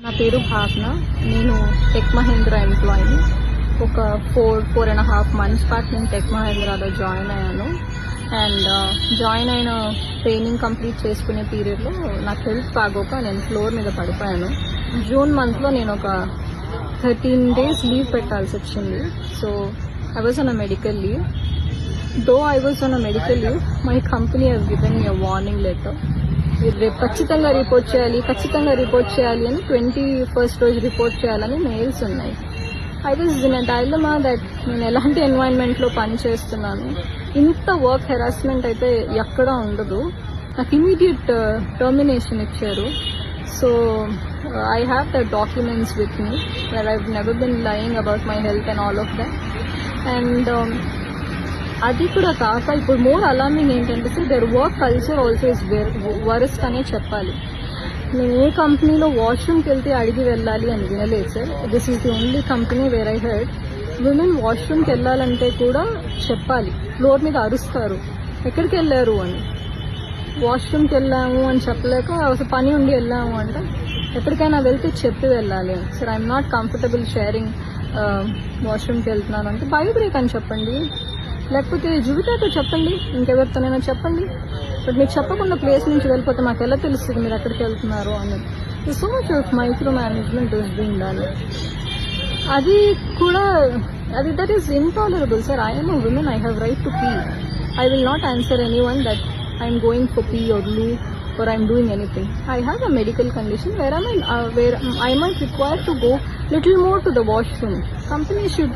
నా పేరు భావన. నేను టెక్ మహేంద్ర ఎంప్లాయీని. ఒక 4.5 months బ్యాక్ నేను టెక్ మహేంద్రాలో జాయిన్ అయ్యాను. అండ్ జాయిన్ అయిన ట్రైనింగ్ కంప్లీట్ చేసుకునే పీరియడ్లో నాకు హెల్త్ బాగోక నేను ఫ్లోర్ మీద పడిపోయాను. జూన్ మంత్లో నేను ఒక 13 days లీవ్ పెట్టాల్సి వచ్చింది. So I was on a medical leave. Though I was on a medical leave, my company has given me a warning letter. రేపు ఖచ్చితంగా రిపోర్ట్ చేయాలి అని 21st రోజు రిపోర్ట్ చేయాలని మెయిల్స్ ఉన్నాయి. I was in a dilemma that నేను ఎలాంటి ఎన్వైరన్మెంట్లో పని చేస్తున్నాను. ఇంత వర్క్ హెరాస్మెంట్ అయితే ఎక్కడా ఉండదు. నాకు ఇమీడియట్ టర్మినేషన్ ఇచ్చారు. So I have the documents with me that I've never been lying about my health and all of that. And అది కూడా కాక ఇప్పుడు మోర్ అలార్మింగ్ ఏంటంటే sir, their work culture also is worst అనే చెప్పాలి. నేను ఏ కంపెనీలో వాష్రూమ్కి వెళ్తే అడిగి వెళ్ళాలి అని వినలేదు sir. This is the only company where I heard women వాష్రూమ్కి వెళ్ళాలంటే కూడా చెప్పాలి. ఫ్లోర్ మీద అరుస్తారు ఎక్కడికి వెళ్ళారు అని. వాష్రూమ్కి వెళ్ళాము అని చెప్పలేక అసలు పని ఉండి వెళ్ళాము అంటే ఎక్కడికైనా వెళ్తే చెప్పి వెళ్ళాలి. Sir I'm not comfortable sharing వాష్రూమ్కి వెళ్తున్నాను అంటే బై బ్రేక్ అని చెప్పండి, లేకపోతే జువిటాతో చెప్పండి, ఇంకెవరితోనైనా చెప్పండి. బట్ మీరు చెప్పకుండా ప్లేస్ నుంచి వెళ్ళిపోతే మాకు ఎలా తెలుస్తుంది మీరు ఎక్కడికి వెళ్తున్నారు అని. So much of micro management is being done. అది కూడా that is intolerable sir. I'm a women, I have right to P. I will not answer any one that I'm going for P or loo or I'm doing anything. I have a medical condition where I might require to go little more to the washroom. Company should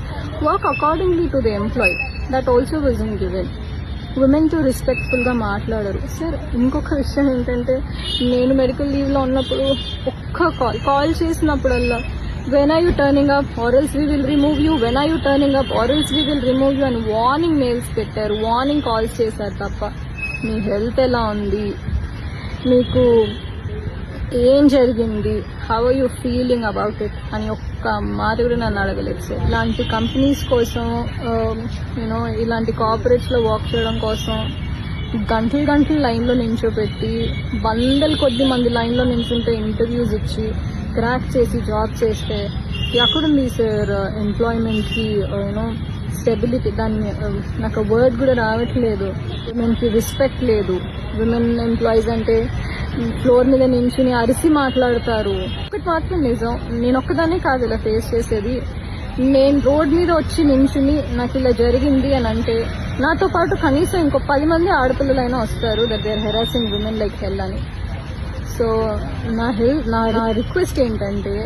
work accordingly to the employee. That also wasn't given. Women to respectfulగా మాట్లాడరు sir. ఇంకొక విషయం ఏంటంటే, నేను medical లీవ్లో ఉన్నప్పుడు ఒక్క call చేసినప్పుడల్లా when are you turning up or else we will remove you, when are you turning up or else we will remove you అని warning mails పెట్టారు, వార్నింగ్ కాల్స్ చేశారు తప్ప మీ హెల్త్ ఎలా ఉంది, మీకు ఏం జరిగింది, how are you feeling about it అని ఒక్క మాట కూడా నన్ను అడగలేదు సార్. ఇలాంటి కంపెనీస్ కోసం యూనో ఇలాంటి కార్పొరేట్స్లో వర్క్ చేయడం కోసం గంటలు లైన్లో నించోపెట్టి వందల కొద్ది మంది లైన్లో నించుంటే ఇంటర్వ్యూస్ ఇచ్చి క్రాక్ చేసి జాబ్ చేస్తే ఎక్కడుంది సార్ ఎంప్లాయ్మెంట్కి యూనో స్టెబిలిటీ? దాన్ని నాకు వర్డ్ కూడా రావట్లేదు. విమెన్కి రెస్పెక్ట్ లేదు. విమెన్ ఎంప్లాయీస్ అంటే ఫ్లోర్ మీద నించుని అరిసి మాట్లాడతారు. ఒకటి మాత్రం నిజం, నేను ఒక్కదానే కాదు ఇలా ఫేస్ చేసేది. నేను రోడ్ మీద వచ్చి నించుని నాకు ఇలా జరిగింది అని అంటే నాతో పాటు కనీసం ఇంకో 10 మంది ఆడపిల్లలైనా వస్తారు that they are harassing women like hell అని. సో నా రిక్వెస్ట్ ఏంటంటే,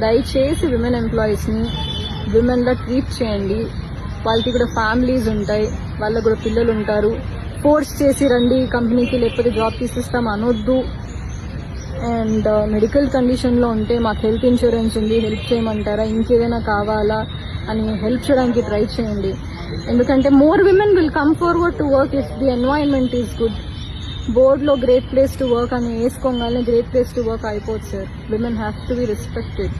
దయచేసి విమెన్ ఎంప్లాయీస్ని విమెన్లా ట్రీట్ చేయండి. వాళ్ళకి కూడా ఫ్యామిలీస్ ఉంటాయి, వాళ్ళకు కూడా పిల్లలు ఉంటారు. ఫోర్స్ చేసి రండి కంపెనీకి లేకపోతే జాబ్ తీసిస్తాం అనొద్దు. అండ్ మెడికల్ కండిషన్లో ఉంటే మాకు హెల్త్ ఇన్సూరెన్స్ ఉంది, హెల్ప్ చేయమంటారా, ఇంకేదైనా కావాలా అని హెల్ప్ చేయడానికి ట్రై చేయండి. ఎందుకంటే more women will come forward to work if the environment is good. బోర్డ్లో గ్రేట్ ప్లేస్ టు వర్క్ అని వేసుకోగానే గ్రేట్ ప్లేస్ టు వర్క్ అయిపోతుంది sir. Women have to be respected.